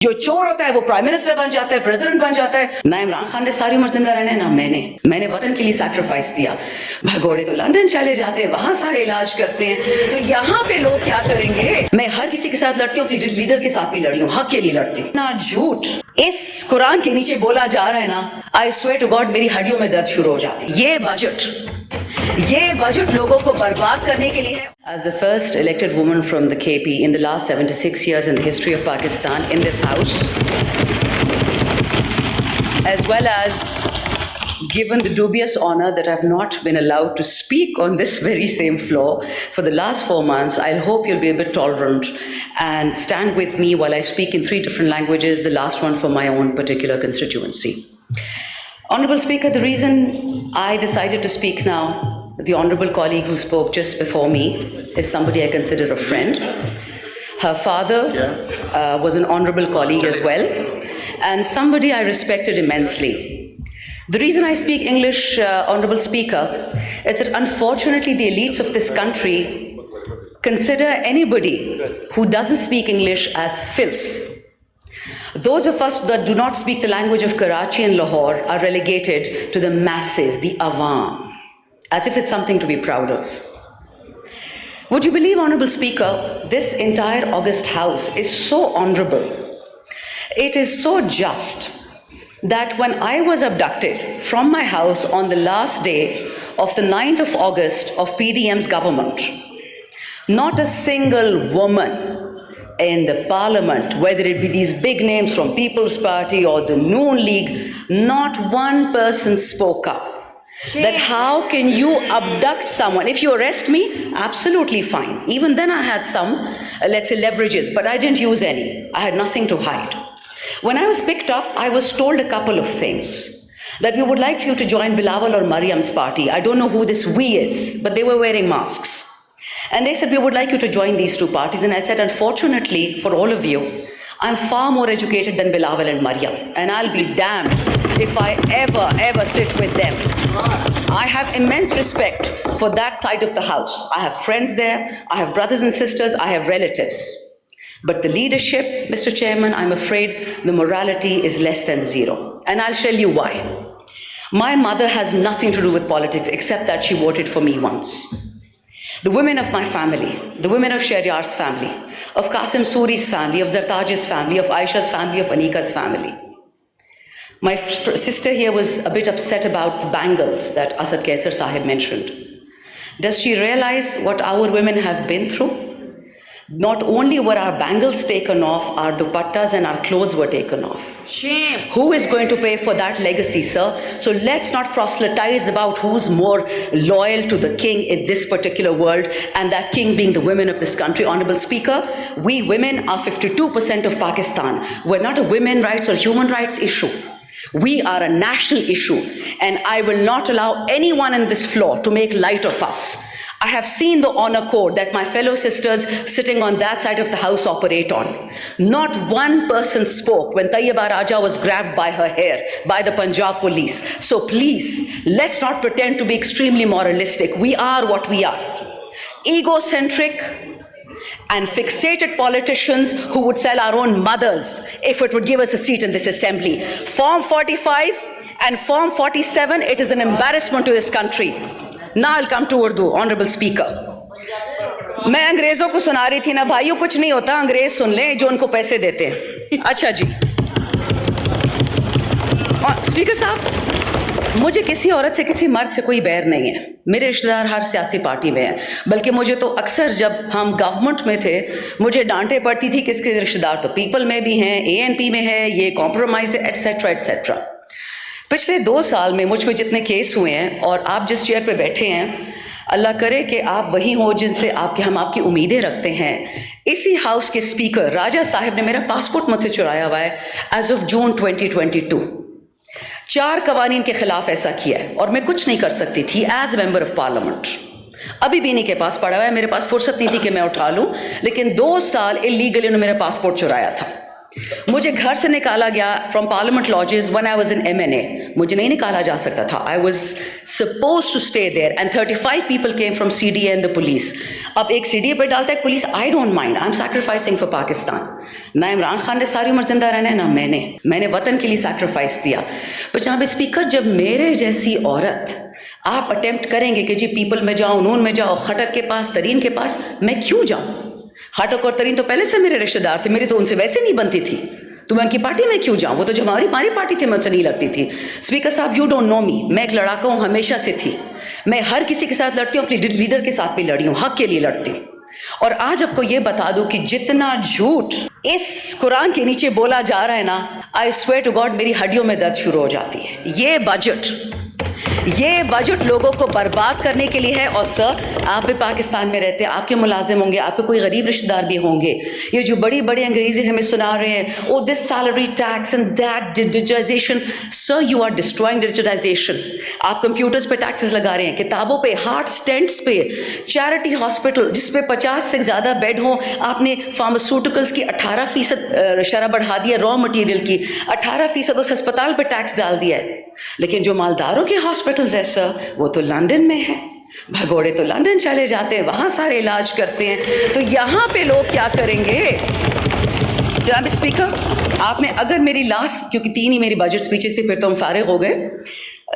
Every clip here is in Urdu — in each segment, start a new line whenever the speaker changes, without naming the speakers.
جو چور ہوتا ہے وہ پرائم منسٹر بن جاتا ہے, پریزیڈنٹ بن جاتا ہے. نہ عمران خان نے ساری عمر زندہ رہنا ہے, نہ میں نے وطن کے لیے سیکریفائس دیا. بھگوڑے تو لندن چلے جاتے ہیں, وہاں سارے علاج کرتے ہیں, تو یہاں پہ لوگ کیا کریں گے؟ میں ہر کسی کے ساتھ لڑتی ہوں, اپنی لیڈر کے ساتھ بھی لڑی ہوں, حق کے لیے لڑتی ہوں. نہ جھوٹ اس قرآن کے نیچے بولا جا رہا ہے نا, آئی سویئر ٹو گاڈ میری ہڈیوں میں درد شروع ہو جاتی ہے. یہ بجٹ لوگوں کو برباد کرنے کے لیے ہے. As the first elected woman from the KP in the last 76 years in the history of Pakistan in this house, as well as given the dubious honor that I've not been allowed to speak on this very same floor for the last 4 months, I hope you'll be a bit tolerant and stand with me while I speak in 3 different languages, the last one for my own particular constituency. Honorable Speaker, the reason I decided to speak now, the honorable colleague who spoke just before me is somebody I consider a friend. Her father was an honorable colleague as well, and somebody I respected immensely. The reason I speak English, Honorable Speaker, is that unfortunately the elites of this country consider anybody who doesn't speak English as filth. Those of us that do not speak the language of Karachi and Lahore are relegated to the masses, the awam, as if it's something to be proud of. Would you believe, Honorable Speaker, this entire August House is so honorable. It is so just that when I was abducted from my house on the last day of the 9th of August of PDM's government, not a single woman in the parliament, whether it be these big names from People's Party or the Noon League, not one person spoke up. That how can you abduct someone? If you arrest me, absolutely fine. Even then I had some, let's say, leverages, but I didn't use any. I had nothing to hide. When I was picked up, I was told a couple of things. That we would like you to join Bilawal or Mariam's party. I don't know who this we is, but they were wearing masks. And they said, we would like you to join these 2 parties. And I said, unfortunately for all of you, I'm far more educated than Bilawal and Mariam. And I'll be damned if I ever sit with them. I have immense respect for that side of the house. I have friends there. I have brothers and sisters. I have relatives. But the leadership, Mr. Chairman, I'm afraid the morality is less than zero. And I'll tell you why. My mother has nothing to do with politics except that she voted for me once. The women of my family, the women of Shahryar's family, of Qasim Suri's family, of Zartaj's family, of Aisha's family, of Anika's family. My sister here was a bit upset about the bangles that Asad Kaisar Sahib mentioned. Does she realize what our women have been through? Not only were our bangles taken off, our dupattas and our clothes were taken off. Shame. Who is going to pay for that legacy, sir? So let's not proselytize about who's more loyal to the king in this particular world, and that king being the women of this country. Honorable Speaker, we women are 52% of Pakistan. We're not a women rights or human rights issue. We are a national issue, and I will not allow anyone in this floor to make light of us. I have seen the honor code that my fellow sisters sitting on that side of the house operate on. Not one person spoke when Tayyaba Raja was grabbed by her hair by the Punjab police. So please, let's not pretend to be extremely moralistic. We are what we are. Egocentric and fixated politicians who would sell our own mothers if it would give us a seat in this assembly. Form 45 and Form 47, it is an embarrassment to this country. Now I'll come to Urdu, Honorable Speaker. میں انگریزوں کو سنا رہی تھی نا بھائیو, کچھ نہیں ہوتا, انگریز سن لیں جو ان کو پیسے دیتے ہیں. اچھا جی, اسپیکر صاحب, مجھے کسی عورت سے کسی مرد سے کوئی بیر نہیں ہے. میرے رشتہ دار ہر سیاسی پارٹی میں ہیں, بلکہ مجھے تو اکثر جب ہم گورنمنٹ میں تھے مجھے ڈانٹے پڑتی تھی کہ اس کے رشتہ دار تو پیپل میں بھی ہیں, ANP میں ہے, یہ کمپرومائزڈ ہے, ایٹسیٹرا ایٹسیٹرا. پچھلے 2 سال میں مجھ پہ جتنے کیس ہوئے ہیں, اور آپ جس چیئر پہ بیٹھے ہیں, اللہ کرے کہ آپ وہی ہوں جن سے ہم آپ کی امیدیں رکھتے ہیں. اسی ہاؤس کے اسپیکر راجہ صاحب نے میرا پاسپورٹ مجھ سے چرایا ہوا ہے ایز آف جون 2022. 4 قوانین کے خلاف ایسا کیا ہے, اور میں کچھ نہیں کر سکتی تھی ایز ممبر آف پارلیمنٹ. ابھی بھی نہیں کے پاس پڑا ہوا ہے, میرے پاس فرصت نہیں تھی کہ میں اٹھا لوں, لیکن 2 سال اللیگلی انہوں نے میرا پاسپورٹ چرایا تھا. مجھے گھر سے نکالا گیا from parliament lodges when I was in MNA. مجھے نہیں نکالا جا سکتا تھا. I was supposed to stay there and 35 people came from CDA and the police. اب ایک CDA پہ ڈالتا ہے police, I don't mind. I'm sacrificing for Pakistan. نہ عمران خان نے ساری عمر زندہ رہنا ہے نہ میں نے وطن کے لیے سیکریفائس دیا. پر جناب اسپیکر, جب میرے جیسی عورت آپ اٹیمپٹ کریں گے کہ جی پیپل میں جاؤ, نون میں جاؤ, خٹک کے پاس, ترین کے پاس, میں کیوں جاؤں؟ خٹک اور ترین تو پہلے سے میرے رشتہ دار تھے, میری تو ان سے ویسے نہیں بنتی تھی, تو میں ان کی پارٹی میں کیوں جاؤں؟ وہ تو جو ہماری پارٹی تھی مجھ سے نہیں لگتی تھی. اسپیکر صاحب, یو ڈونٹ نو می, میں ایک لڑاکا ہوں, ہمیشہ سے تھی. میں ہر کسی کے ساتھ لڑتی ہوں, اپنی لیڈر کے ساتھ بھی لڑی ہوں, حق کے لیے لڑتی ہوں. اور آج آپ کو یہ بتا دوں کہ جتنا جھوٹ اس قرآن کے نیچے بولا جا رہا ہے نا, آئی سویئر ٹو گاڈ میری ہڈیوں میں درد شروع ہو جاتی ہے. یہ بجٹ لوگوں کو برباد کرنے کے لیے ہے. اور سر, آپ بھی پاکستان میں رہتے ہیں, آپ کے ملازم ہوں گے, آپ کے کوئی غریب رشتہ دار بھی ہوں گے. یہ جو بڑی بڑی انگریزی ہمیں سنا رہے ہیں, oh this salary tax and that digitization. Sir, you are destroying digitization. آپ کمپیوٹرز پہ ٹیکسز لگا رہے ہیں, کتابوں پہ, ہارٹ اسٹینٹس پہ, چیریٹی ہاسپٹل جس پہ 50 سے زیادہ بیڈ ہوں, آپ نے فارماسیوٹیکلز کی 18% شرح بڑھا دی ہے, را مٹیریل کی 18% اس ہسپتال پہ ٹیکس ڈال دیا ہے. لیکن جو مالداروں کے ہاسپٹلز ہیں سر, وہ تو لندن میں ہیں. بھگوڑے تو لندن چلے جاتے ہیں, وہاں سارے علاج کرتے ہیں. تو یہاں پہ لوگ کیا کریں گے؟ جناب اسپیکر, آپ نے اگر میری لاسٹ, کیونکہ 3 ہی میری بجٹ سپیچز تھی, پھر تو ہم فارغ ہو گئے,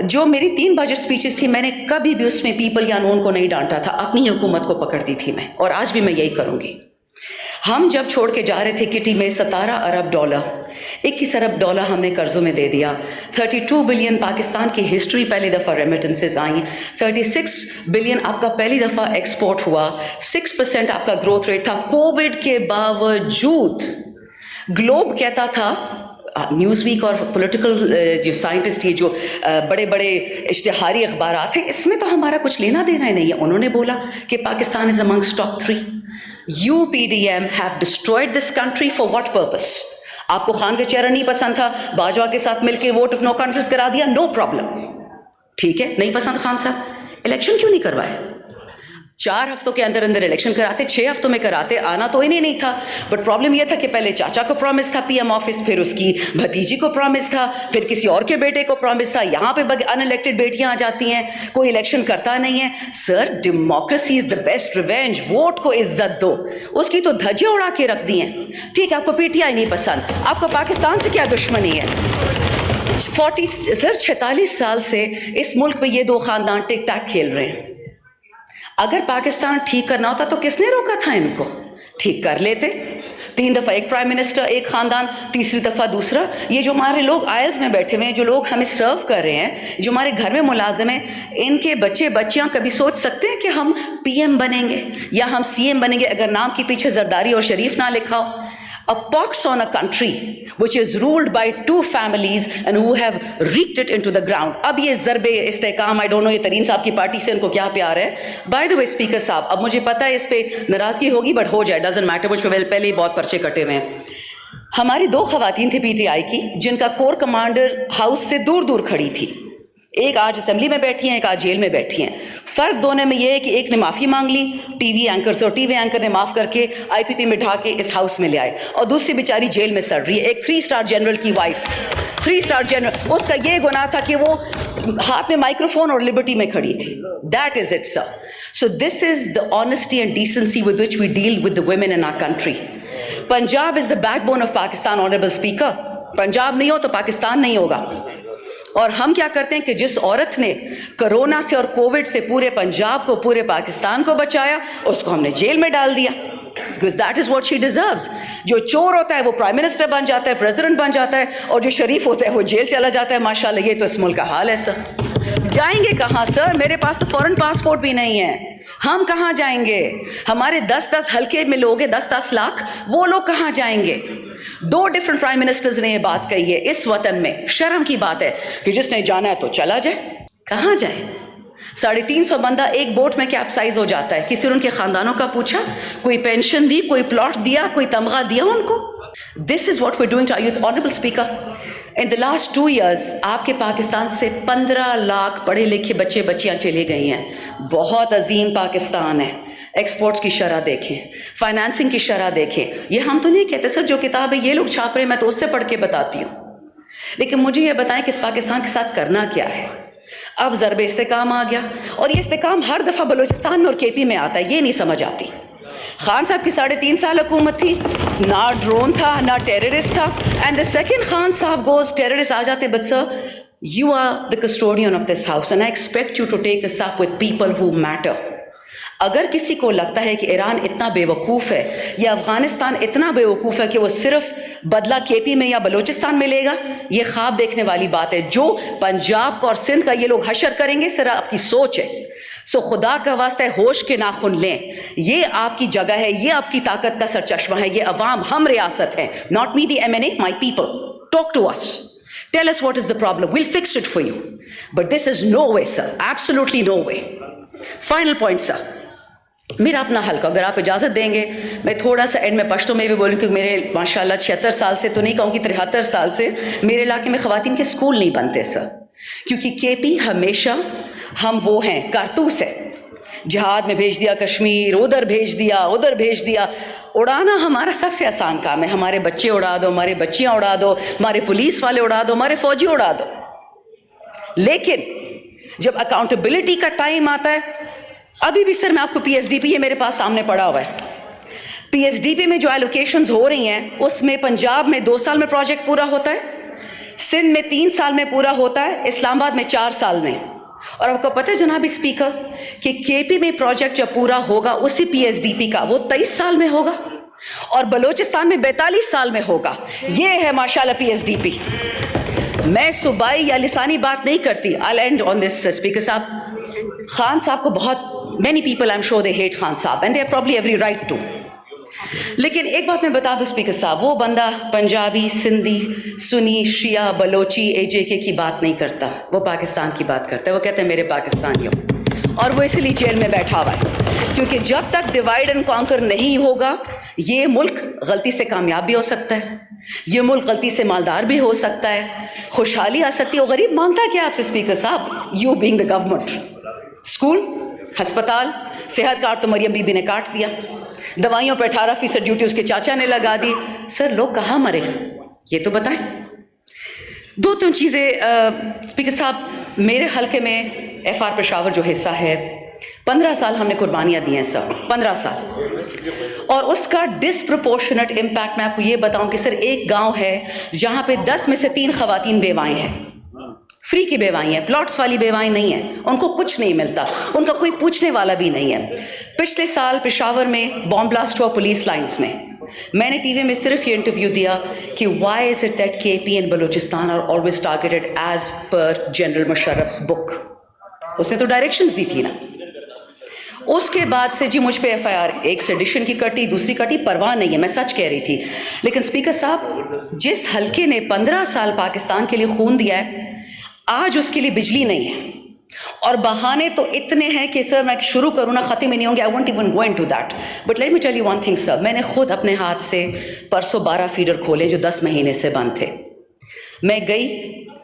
جو میری 3 بجٹ سپیچز تھی, میں نے کبھی بھی اس میں پیپل یا نون کو نہیں ڈانٹا تھا, اپنی حکومت کو پکڑتی تھی میں, اور آج بھی میں یہی کروں گی. ہم جب چھوڑ کے جا رہے تھے کٹی میں $17 ارب, 21 ارب ڈالر ہم نے قرضوں میں دے دیا. 32 بلین پاکستان کی ہسٹری پہلی دفعہ ریمیٹنسز آئیں. 36 بلین آپ کا پہلی دفعہ ایکسپورٹ ہوا. 6% آپ کا گروتھ ریٹ تھا. کووڈ کے باوجود گلوب کہتا تھا, نیوز ویک اور پولیٹیکل جو سائنٹسٹ, یہ جو بڑے بڑے اشتہاری اخبارات ہیں, اس میں تو ہمارا کچھ لینا دینا ہی نہیں ہے. انہوں نے بولا کہ پاکستان از amongst top 3. UPDM have destroyed this country for what purpose? آپ کو خان کا چہرہ نہیں پسند تھا, باجوہ کے ساتھ مل کے ووٹ آف نو کانفیڈنس کرا دیا, نو پرابلم, ٹھیک ہے, نہیں پسند خان صاحب, الیکشن کیوں نہیں کروائے؟ 4 ہفتوں کے اندر الیکشن کراتے, 6 ہفتوں میں کراتے, آنا تو انہیں نہیں تھا. بٹ پرابلم یہ تھا کہ پہلے چاچا کو پرومس تھا PM آفس, پھر اس کی بھتیجی کو پرومس تھا, پھر کسی اور کے بیٹے کو پرومس تھا. یہاں پہ ان الیکٹڈ بیٹیاں آ جاتی ہیں, کوئی الیکشن کرتا نہیں ہے. Sir, democracy is the best revenge. Vote کو عزت دو, اس کی تو دھجیاں اڑا کے رکھ دی ہیں. ٹھیک ہے, آپ کو PTI نہیں پسند, آپ کو پاکستان سے کیا دشمنی ہے؟ 46 سال سے اس ملک میں یہ 2 خاندان ٹک ٹیک کھیل رہے ہیں. اگر پاکستان ٹھیک کرنا ہوتا تو کس نے روکا تھا ان کو؟ ٹھیک کر لیتے. 3 دفعہ ایک پرائم منسٹر, ایک خاندان, تیسری دفعہ دوسرا. یہ جو ہمارے لوگ آئلز میں بیٹھے ہوئے ہیں, جو لوگ ہمیں سرو کر رہے ہیں, جو ہمارے گھر میں ملازم ہیں, ان کے بچے بچیاں کبھی سوچ سکتے ہیں کہ ہم PM بنیں گے یا ہم CM بنیں گے اگر نام کے پیچھے زرداری اور شریف نہ لکھا ہو؟ A pox on a country which is ruled by 2 families and who have reaped it into the ground. اب یہ ضرب استحکام, I don't know یہ ترین صاحب کی پارٹی سے ان کو کیا پیار ہے. By the way اسپیکر صاحب, اب مجھے پتا ہے اس پہ ناراضگی ہوگی, بٹ ہو جائے, doesn't matter, مجھ پہ پہلے ہی بہت پرچے کٹے ہوئے ہیں. ہماری 2 خواتین تھیں PTI کی, جن کا کور کمانڈر ہاؤس سے دور دور کھڑی تھی. ایک آج اسمبلی میں بیٹھی ہیں, ایک آج جیل میں بیٹھی ہیں. فرق دونوں میں یہ ہے کہ ایک نے معافی مانگ لی ٹی وی اینکر سے, اور ٹی وی اینکر نے معاف کر کے IPP میں ڈھا کے اس ہاؤس میں لے آئے, اور دوسری بیچاری جیل میں سڑ رہی ہے. ایک 3 اسٹار جنرل کی وائف, 3 اسٹار جنرل, اس کا یہ گناہ تھا کہ وہ ہاتھ میں مائکروفون اور لبرٹی میں کھڑی تھی. That is it sir. So this is the honesty and decency with which we deal with the women in our country. Punjab is the backbone of Pakistan. Honourable speaker, Punjab نہیں ہو تو پاکستان نہیں ہوگا. اور ہم کیا کرتے ہیں کہ جس عورت نے کرونا سے اور کووڈ سے پورے پنجاب کو, پورے پاکستان کو بچایا, اس کو ہم نے جیل میں ڈال دیا. because that is what she deserves. جو چور ہوتا ہے وہ پرائم منسٹر بن جاتا ہے, پریزیڈنٹ بن جاتا ہے, اور جو شریف ہوتا ہے وہ جیل چلا جاتا ہے. ماشاءاللہ, یہ تو اس ملک کا حال ہے سر. جائیں گے کہاں سر؟ میرے پاس تو فورن پاسپورٹ بھی نہیں ہے, ہم کہاں جائیں گے؟ ہمارے 10 حلقے میں لوگ ہیں, 10 لاکھ, وہ لوگ کہاں جائیں گے؟ 2 ڈفرنٹ پرائم منسٹرز نے یہ بات کہی ہے. اس وطن میں شرم کی بات ہے کہ جس نے جانا ہے تو چلا جائے. کہاں جائے؟ 350 بندہ ایک بوٹ میں کیپسائز ہو جاتا ہے. کسی نے ان کے خاندانوں کا پوچھا؟ کوئی پینشن دی, کوئی پلاٹ دیا, کوئی تمغہ دیا ان کو؟ This is what we're doing to our youth. Honorable Speaker, in the last 2 years آپ کے پاکستان سے 15 لاکھ پڑھے لکھے بچے بچیاں چلے گئی ہیں. بہت عظیم پاکستان ہے. ایکسپورٹس کی شرح دیکھیں, فائنانسنگ کی شرح دیکھیں. یہ ہم تو نہیں کہتے سر, جو کتاب ہے یہ لوگ چھاپ رہے ہیں, میں تو اس سے پڑھ کے بتاتی ہوں. لیکن مجھے یہ بتائیں کہ اس پاکستان کے ساتھ کرنا کیا ہے؟ اب ضرب استحکام آ گیا, اور یہ استحکام ہر دفعہ بلوچستان میں اور KP میں آتا ہے. یہ نہیں سمجھ آتی. خان صاحب کی 3.5 سال حکومت تھی, نہ ڈرون تھا نہ ٹیررسٹ تھا. اینڈ دا سیکنڈ خان صاحب گوز, ٹیررسٹ آ جاتے, but sir you are the custodian of this house and I expect you to take this up with people who matter. اگر کسی کو لگتا ہے کہ ایران اتنا بے وقوف ہے یا افغانستان اتنا بے وقوف ہے کہ وہ صرف بدلہ کے پی میں یا بلوچستان میں لے گا, یہ خواب دیکھنے والی بات ہے. جو پنجاب کا اور سندھ کا یہ لوگ حشر کریں گے, صرف آپ کی سوچ ہے. سو خدا کا واسطہ ہے ہوش کے ناخن لیں, یہ آپ کی جگہ ہے, یہ آپ کی طاقت کا سرچشمہ ہے, یہ عوام, ہم ریاست ہیں, not me the MNA, my people. Talk to us. Tell us what is the problem. We'll fix it for you. But this is no way, sir. Absolutely no way. Final point, sir. میرا اپنا حلقہ, اگر آپ اجازت دیں گے میں تھوڑا سا اینڈ میں پشتوں میں بھی بولوں, کیونکہ میرے ماشاءاللہ 76 سال سے تو نہیں کہوں گی 73 سال سے میرے علاقے میں خواتین کے اسکول نہیں بنتے سر, کیونکہ کے پی ہمیشہ ہم وہ ہیں کارتوس ہے, جہاد میں بھیج دیا کشمیر, ادھر بھیج دیا. اڑانا ہمارا سب سے آسان کام ہے. ہمارے بچے اڑا دو, ہماری بچیاں اڑا دو, ہمارے پولیس والے اڑا دو, ہمارے فوجی اڑا دو. لیکن جب اکاؤنٹیبلٹی کا ٹائم آتا ہے, ابھی بھی سر میں آپ کو پی ایس ڈی پی, یہ میرے پاس سامنے پڑا ہوا ہے, پی ایس ڈی پی میں جو ایلوکیشنز ہو رہی ہیں اس میں پنجاب میں 2 سال میں پروجیکٹ پورا ہوتا ہے, سندھ میں 3 سال میں پورا ہوتا ہے, اسلام آباد میں 4 سال میں. اور آپ کو پتہ ہے جناب اسپیکر کہ کے پی میں پروجیکٹ جب پورا ہوگا اسی پی ایس ڈی پی کا وہ 23 سال میں ہوگا, اور بلوچستان میں 42 سال میں ہوگا. یہ ہے ماشاءاللہ پی ایس ڈی پی. میں صوبائی یا لسانی بات نہیں کرتی. I'll end on this, speaker صاحب. خان صاحب کو بہت many people I'm sure they hate Khan صاحب and they have probably every right to. لیکن ایک بات میں بتا دوں اسپیکر صاحب, وہ بندہ پنجابی, سندھی, سنی, شیعہ, بلوچی, اے جے کے کی بات نہیں کرتا, وہ پاکستان کی بات کرتا ہے. وہ کہتے ہیں میرے پاکستانیوں, اور وہ اسی لیے جیل میں بیٹھا ہوا ہے, کیونکہ جب تک ڈیوائڈ اینڈ کانکر نہیں ہوگا یہ ملک غلطی سے کامیاب بھی ہو سکتا ہے, یہ ملک غلطی سے مالدار بھی ہو سکتا ہے, خوشحالی آ سکتی ہے. وہ غریب مانگتا کیا آپ سے اسپیکر صاحب, you being the government. School, ہسپتال, صحت کارڈ تو مریم بی بی نے کاٹ دیا, دوائیوں پہ 18% ڈیوٹی اس کے چاچا نے لگا دی. سر لوگ کہاں مرے یہ تو بتائیں. 2-3 چیزیں اسپیکر صاحب. میرے حلقے میں ایف آر پشاور جو حصہ ہے 15 سال ہم نے قربانیاں دی ہیں سر, 15 سال, اور اس کا ڈسپروپورشنٹ امپیکٹ میں آپ کو یہ بتاؤں کہ سر ایک گاؤں ہے جہاں پہ 10 میں سے 3 خواتین بیوائیں ہیں, فری کی بیوائیں ہیں, پلاٹس والی بیوائیں نہیں ہیں, ان کو کچھ نہیں ملتا, ان کا کوئی پوچھنے والا بھی نہیں ہے. پچھلے سال پشاور میں بام بلاسٹ ہوا پولیس لائنز میں. میں نے ٹی وی میں صرف یہ انٹرویو دیا کہ Y is it that K P and Balochistan are always targeted as per general Musharraf's book. اس نے تو ڈائریکشنز دی تھی نا. اس کے بعد سے جی مجھ پہ ایف آئی آر, ایک سیڈیشن کی کٹی, دوسری کٹی, پرواہ نہیں ہے, میں سچ کہہ رہی تھی. لیکن اسپیکر صاحب جس حلقے نے 15 سال پاکستان کے لیے خون دیا ہے, آج اس کے لیے بجلی نہیں ہے, اور بہانے تو اتنے ہیں کہ سر میں شروع کروں نا ختم ہی نہیں ہوں گے. I won't even go into that. But let me tell you one thing sir, میں نے خود اپنے ہاتھ سے پرسوں 12 فیڈر کھولے جو 10 مہینے سے بند تھے. میں گئی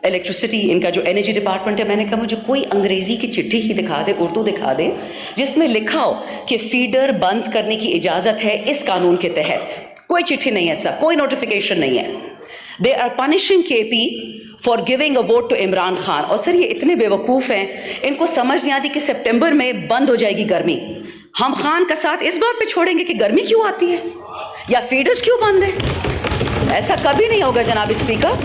الیکٹریسٹی, ان کا جو انرجی ڈپارٹمنٹ ہے, میں نے کہا مجھے کوئی انگریزی کی چٹھی ہی دکھا دے, اردو دکھا دے, جس میں لکھا ہو کہ فیڈر بند کرنے کی اجازت ہے اس قانون کے تحت. کوئی چٹھی نہیں ہے سر, کوئی نوٹیفیکیشن نہیں ہے. They are punishing KP for giving a vote to Imran Khan. اور سر یہ اتنے بے وقوف ہیں, ان کو سمجھ نہیں آتی کہ سپٹمبر میں بند ہو جائے گی گرمی. ہم خان کا ساتھ اس بات پہ چھوڑیں گے کہ گرمی کیوں آتی ہے یا فیڈرز کیوں بند ہیں. ایسا کبھی نہیں ہوگا جناب اسپیکر.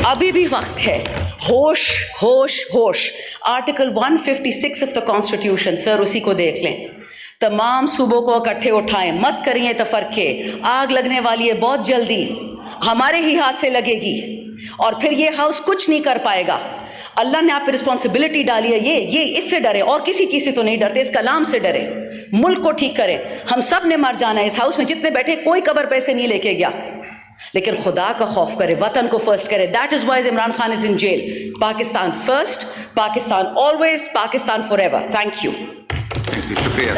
ابھی بھی وقت ہے. ہوش ہوش ہوش. آرٹیکل 156 آف دا کانسٹیٹیوشن سر, اسی کو دیکھ لیں. تمام صوبوں کو اکٹھے اٹھائیں, مت کریے تفرقے. آگ لگنے والی ہے بہت جلدی, ہمارے ہی ہاتھ سے لگے گی, اور پھر یہ ہاؤس کچھ نہیں کر پائے گا. اللہ نے آپ پہ رسپانسبلٹی ڈالی ہے, یہ اس سے ڈرے, اور کسی چیز سے تو نہیں ڈرتے, اس کلام سے ڈرے. ملک کو ٹھیک کرے. ہم سب نے مر جانا ہے, اس ہاؤس میں جتنے بیٹھے کوئی قبر پیسے نہیں لے کے گیا, لیکن خدا کا خوف کرے, وطن کو فرسٹ کرے. That is why Imran Khan is in jail. Pakistan first, Pakistan always, Pakistan for ever. Thank you.
شکریہ.